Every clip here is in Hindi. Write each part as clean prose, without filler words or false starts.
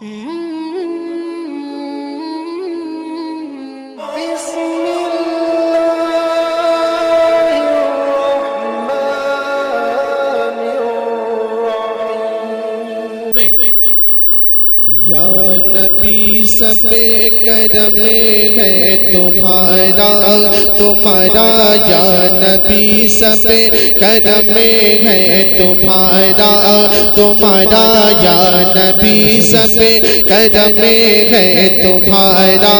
या नबी सबे करम है तुम्हारा तुम्हारा, या नबी सबे करम है तुम्हारा तुम्हारा, या नबी सबे करम है तुम्हारा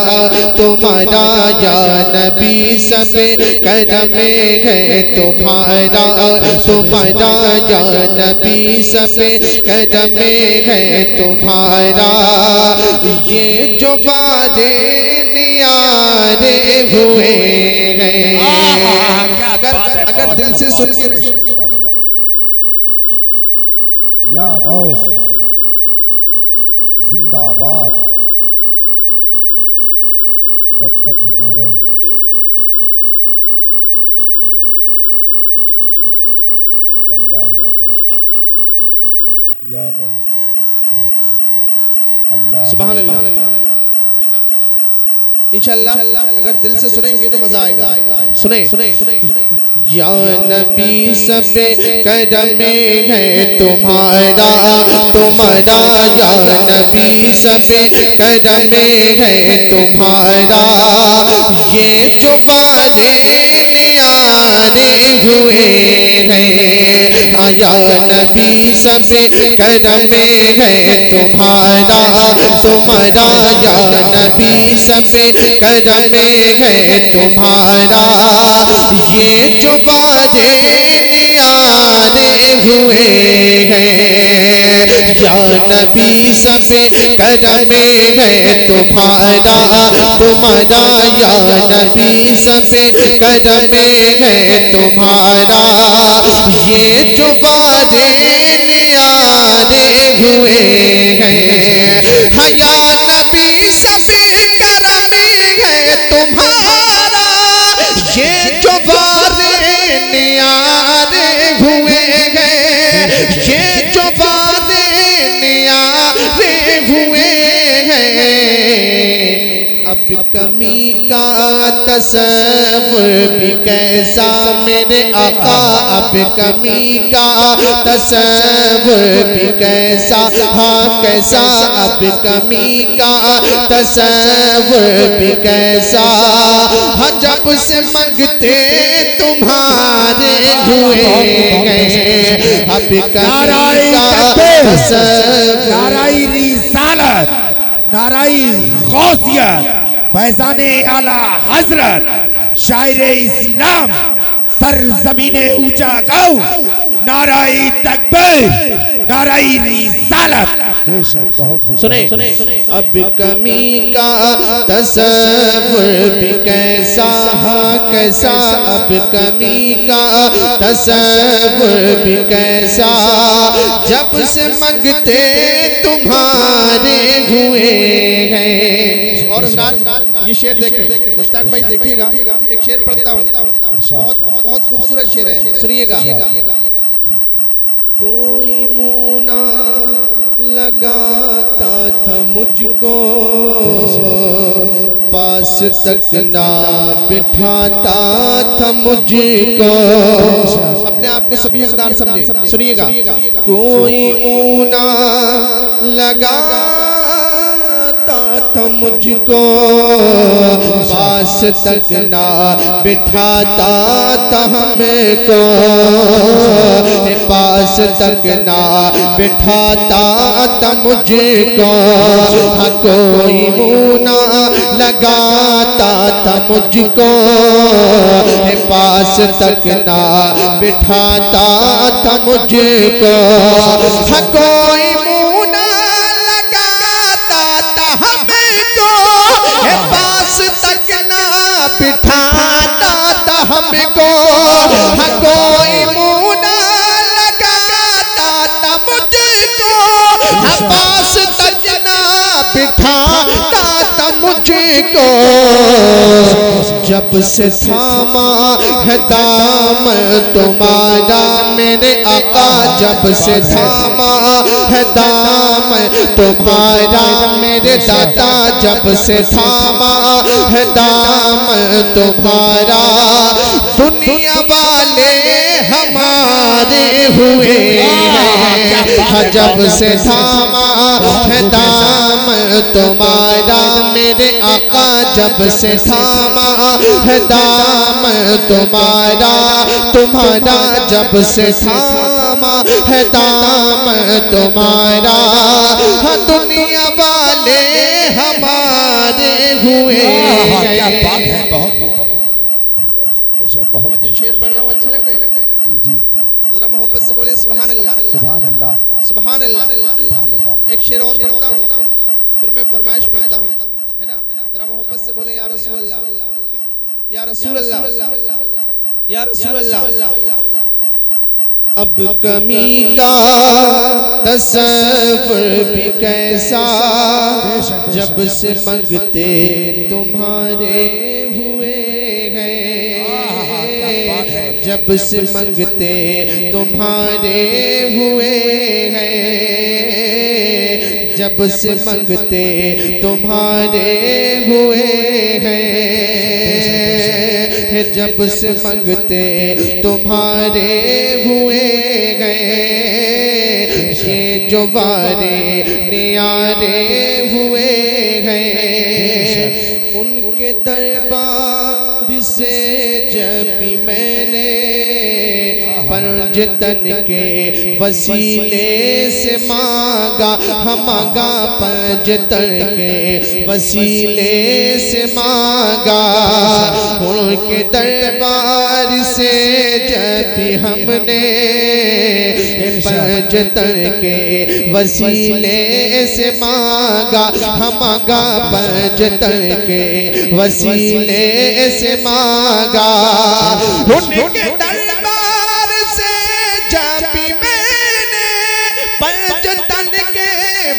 तुम्हारा, या नबी सबे करम है तुम्हारा तुम्हारा, या नबी सबे करम है तुम्हारा। ये जो वादे नियारे हुए हैं, अगर दिल से सुन के या गौस जिंदाबाद, तब तक हमारा अल्लाह या गौस अल्लाह सुभान अल्लाह। इंशाअल्लाह अगर दिल से सुनेंगे तो मजा आएगा। सुने या नबी सबे करम है तुम्हारा तुम्हारा, या नबी सबे करम है तुम्हारा। ये जो वादे नियारे हुए हैं, या नबी सबे करम है तुम्हारा तुम्हारा, या नबी सबे करम है तुम्हारा। ये जो वादे नियारे हुए हैं, या नबी सबे करम है तुम्हारा तुम्हारा, या नबी सबे करम है तुम्हारा। ये जो वादे नियारे हुए हैं, या नबी सबे करम है तुम्हारा। ये जो वादे नियारे हुए हैं, ये जो वादे नियारे हुए हैं, अब कमी का तसव्वुर भी कैसा मेरे आका, अब कमी का तसव्वुर भी कैसा, हाँ कैसा, अब कमी का तसव्वुर भी कैसा। हाँ जब से मंगते तुम्हारे हुए हैं, अब कमी का तसव्वुर। नाराई रिसालत, नाराई गौसियत, फैजाने आला हजरत, शायरे इस्लाम, सरजमीने ऊंचा गौ, नाराई तकबीर, नाराई रिसालत। सुने अब कमी का तसव्वुर भी कैसा, हाँ कैसा, अब कमी का तसव्वुर भी कैसा। जब से मंगते तुम्हारे हुए हैं। और ये शेर देखें, मुश्ताक भाई देखिएगा, एक शेर पढ़ता हूँ, बहुत खूबसूरत शेर है, सुनिएगा। कोई मुना लगाता था मुझको, पास तक ना बिठाता था मुझको। अपने आप को सभी हकदार समझे, सुनिएगा। कोई मुना लगाता था मुझको, पास तक ना बिठाता था हमको, पास तक ना बिठाता था मुझको। कोई मुना लगाता था मुझको, पास तक ना बिठाता था मुझको। कोई मुना लगाता था हमको, पास तक ना बिठाता था हमको। कोई मुना लगाता था मुझको, पास तक ना बिठाता था मुझको। जब से थामा है दामन तुम्हारा मेरे आका, जब से थामा है दामन तुम्हारा मेरे दाता जब से थामा है दामन तुम्हारा। दुनिया वाले हमारे हुए हैं जब से थामा है दामन तुम्हारा मेरे आका जब से थामा है दामन तुम्हारा। तुम्हारा जब से थामा है दामन तुम्हारा दुनिया वाले हमारे हुए हैं। बहुत मुझे शेर पढ़ना हूँ अच्छे लग रहे हैं? जी जी तो जरा मोहब्बत से बोले सुभान अल्लाह सुभान अल्लाह सुभान अल्लाह। सुभान अल्लाह। एक शेर और पढ़ता हूँ फिर मैं फरमाइश पढ़ता हूँ, है ना? जरा मोहब्बत से बोले या रसूल अल्लाह या रसूल अल्लाह या रसूल अल्लाह। अब कमी का तसव्वुर भी कैसा जब से मंगते तुम्हारे हुए हैं। जब से मंगते तुम्हारे हुए हैं। जब से मंगते तुम्हारे हुए हैं। जब से मंगते तुम्हारे हुए हैं। ये जो वारे न्यारे हुए हैं उनके दरबार से जब भी मैंने पंजतन के वसीले से मांगा मांगा पंजतन के वसीले से मांगा। उनके दरबार से जब भी हमने पंजतन के वसीले से मांगा मांगा पंजतन के वसीले से मांगा। उनके दरबार से जब भी मैंने पंजतन के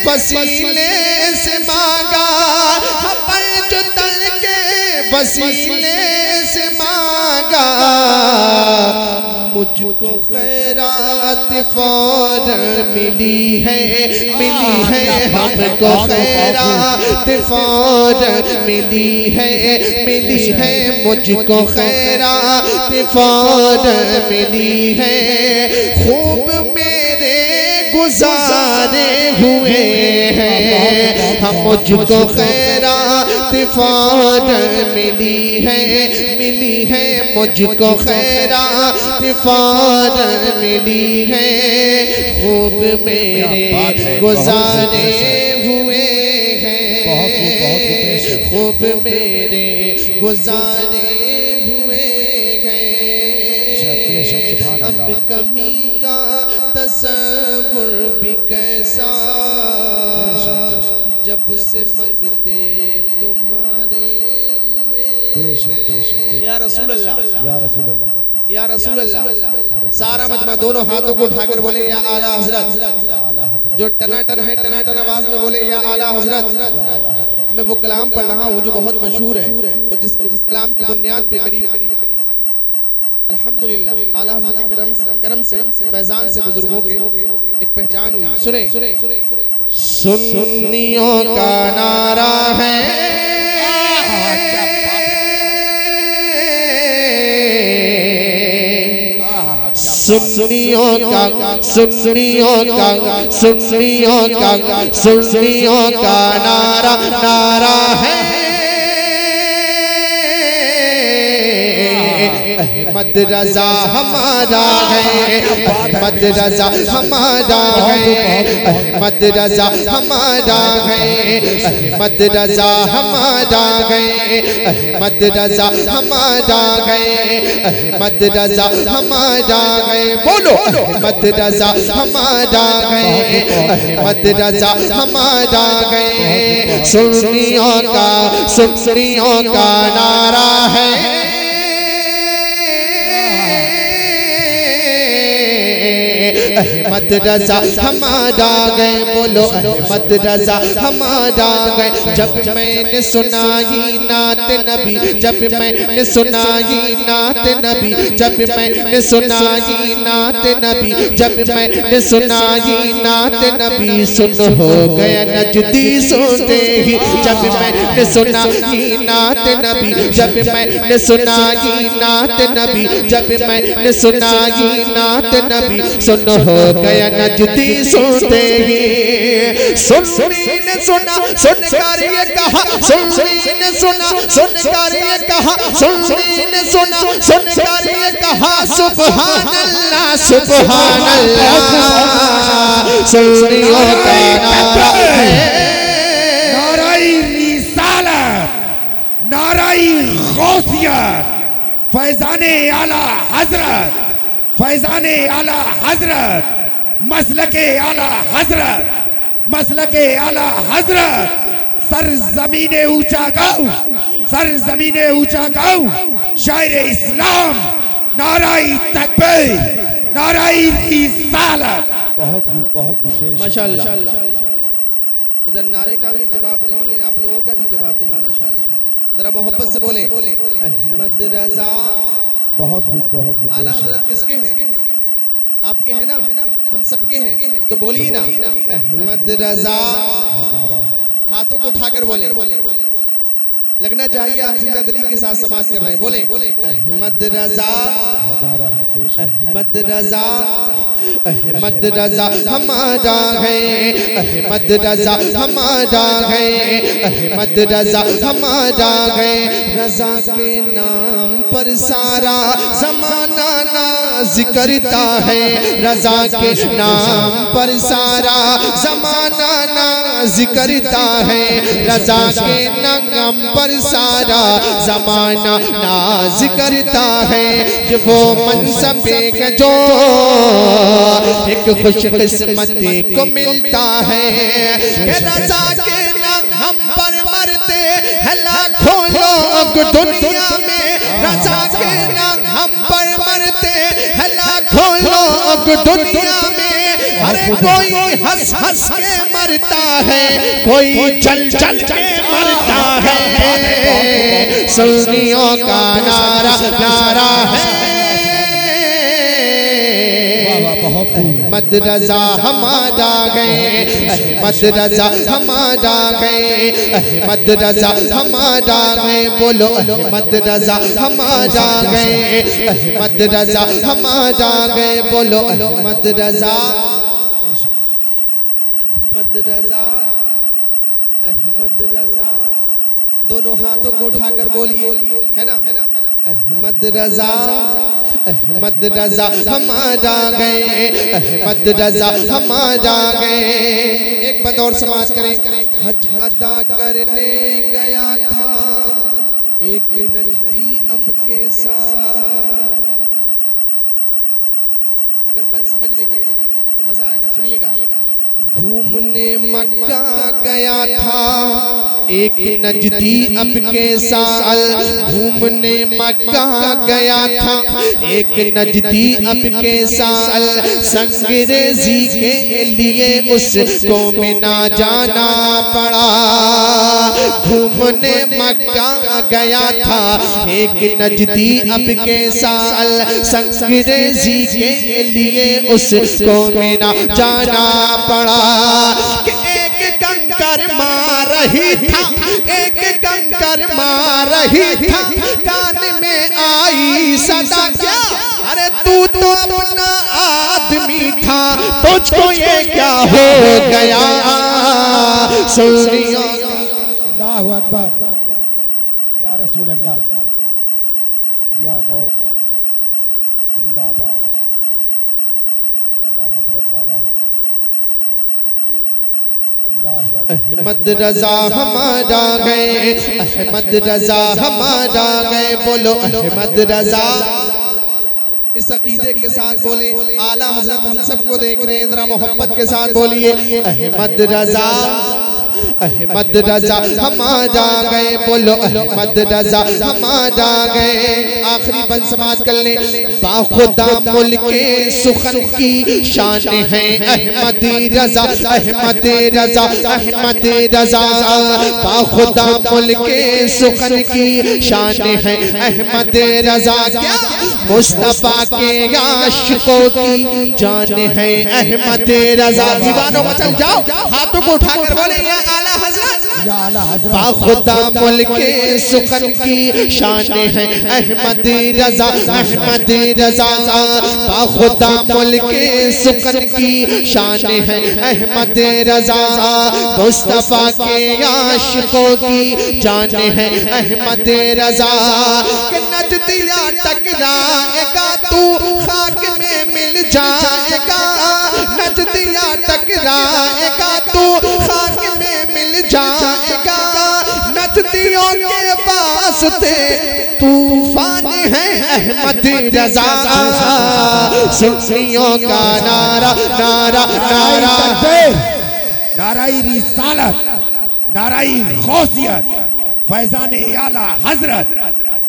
वसीले से मांगा पंजतन के वसीले से मांगा। मुझको खैरात फौरन मिली है हमको खैरात फौरन मिली है मुझको खैरात फौरन मिली है। खूब मेरे गुजारे हुए हैं हम मुझको खैरात फौरन मिली है मुझको खैरात फौरन मिली है। खूब मेरे गुजारे हुए हैं खूब मेरे गुजारे हुए हैं। अब कमी का तसव्वुर भी कैसा जब से मंगते तुम्हारे हुए। या रसूल अल्लाह या रसूल अल्लाह या रसूल अल्लाह। सारा मजमा दोनों हाथों को उठाकर बोले या आला हजरत। जो टनाटन है टनाटन आवाज में बोले या आला हजरत। मैं वो कलाम पढ़ रहा हूँ जो बहुत मशहूर है और जिस कलाम की बुनियाद पे मेरी अल्हम्दुलिल्लाह आला हज़रत के करम से फैजान से बुजुर्गों के एक पहचान हुई। सुने सुन्नियों का नारा है सुन्नियों का नारा है। अहमद रजा हमारा है अहमद रजा हमारा है अहमद रजा हमारा है अहमद रजा हमारा है अहमद रजा हमारा है अहमद रजा हमारा है। बोलो अहमद रजा हमारा है अहमद रजा हमारा है। सुन्नियों का नारा है अहमद रजा हमारा गए, बोलो अहमद रजा हमारा गए। जब मैंने सुनाई नात नबी, जब मैंने सुनाई नात नबी, जब मैंने सुनाई नात नबी, जब मैंने सुनाई नात नबी, सुन हो गया नजदी सोते ही। जब मैंने सुनाई नात नबी, जब मैंने सुनाई नात नबी, जब मैंने सुनाई नात नबी, सुन हो गया नजदी सोते ही। सुनी ने सुना सुनकर ये कहा, सुनी ने सुना सुनकर ये कहा, सुनी ने सुना सुनकर ये कहा, सुभान अल्लाह सुभान अल्लाह। सुनियो का नारा है, नाराई रिसालत, नाराई गौसियत, फैजाने आला हजरत, फैजाने आला हजरत, मसलके आला हजरत, मसलके आला हजरत। सर जमीने ऊंचा गाओ, सर जमीने ऊंचा गाओ, शायर इस्लाम, नाराई तकबीर, नाराई रिसालत। बहुत खूब, बहुत खूब, माशाअल्लाह। इधर नारे का भी जवाब नहीं है, आप लोगों का भी जवाब नहीं है माशाअल्लाह। जरा मोहब्बत से बोले अहमद रजा। बहुत खूब, बहुत खूब। आला हज़रत किसके हैं? आपके हैं ना, हम सबके हैं, तो बोलिए ना अहमद रजा। हाथों को उठाकर बोले, लगना चाहिए आप जिंदा दिली के साथ समाज कर रहे हैं। बोले अहमद रजा, अहमद रजा, अहमद रजा हमारा है, अहमद रजा हमारा है, अहमद रजा हमारा है। रजा के नाम पर सारा जमाना नाज करता है, रजा के नाम पर सारा जमाना नाज करता है, रजा के नाम पर सारा जमाना नाज करता है। कि वो मनसब जो एक खुशकिस्मती को मिलता है, कि रजा के नाम हम पर मरते हैं लाखों लोग दुनिया में, रजा के नाम हम पर मरते हैं लाखों लोग दुनिया में। अरे कोई हंस हंस के मरता है, कोई चल चल के मरता है। सुन्नियों का नारा नारा है, अहमद रजा हमारा गए, अहमद रजा हमारा गए, अहमद रजा हमारा गए। बोलो अहमद रजा हमारा गए, अहमद रजा हमारा गए। बोलो अहमद रजा, अहमद रजा, अहमद रजा। दोनों हाथों को उठाकर बोलिए, है ना अहमद रजा, अहमद रजा हमारा गए, अहमद रजा हमारा गए। एक बात और समाज करें, हज अदा करने गया था एक नजदी अब के साथ। अगर बंद समझ लेंगे तो मजा आएगा, सुनिएगा। घूमने मक्का गया था एक नजदी अब के साल, घूमने मक्का गया था एक नजदी अब के साल। संगरेजी के लिए उसको में ना जाना पड़ा, घूमने मक्का गया था एक नजदी अब के साल। संगरेजी के लिए उसको में ना जाना पड़ा, कि एक कंकर मार रही था, एक कंकर मार रही था, कान में आई सदा क्या, अरे तू तो अपना आदमी था, तुझको ये क्या हो गया। सुनियो अल्लाहु अकबर, या रसूल अल्लाह, या गौस जिंदाबाद, आला हजरत, आला हजरत, अल्लाह। अहमद रजा हमारा गए, अहमद रजा हमारा गए। बोलो अहमद रजा। इस अकीदे के साथ बोले, आला हजरत हम सबको देख रहे हैं, जरा मोहब्बत के साथ बोलिए अहमद रजा, अहमद रजा हमारा गए, बोलो अहमद रजा हमारा गए। आखिरी बंद समाज कर ले। बाखुदा मुल्के सुखन की शान है अहमद रजा, अहमद रजा, अहमद रजा। बाखुदा मुल्के सुखन की शान है अहमद रजा। क्या मुस्तफा के आशिकों की जान है अहमद रजा। दीवानों मचल जाओ, हाथों को उठाकर बोले या आला हजरत, या आला हजरत। बाखुदा मुल्के सुखन की शान है अहमद रजा, अहमद रजा। बाखुदा मुल्के सुखन की शान है अहमद रजा। मुस्तफा के आशिकों की जान है अहमद रजा। कि नजदिया टकराएगा तू खाक में मिल जाएगा, नजदिया टकराएगा तू खाक में मिल जाएगा। नजदियों के वास्ते तूफान है अहमद रजा। सुन्नियों का नारा नारा नारा, नाराई रिसालत, नाराई गौसियत, फैजान आला हजरत,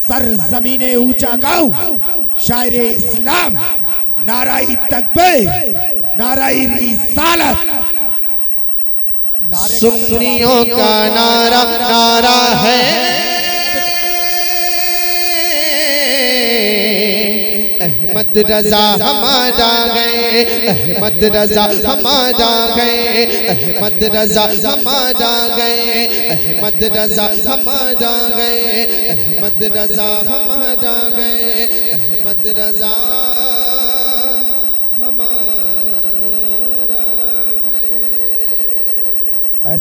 सर जमीने ऊंचा गाँव, शायर इस्लाम, नाराई तकबीर, नाराई रिसालत। सुन्नियों का नारा नारा है अहमद रजा हमारा गए, अहमद रजा हमारा गए, अहमद रजा हमारा गए, अहमद रजा हमारा गए, अहमद रजा हमारा गए, अहमद रजा हमारा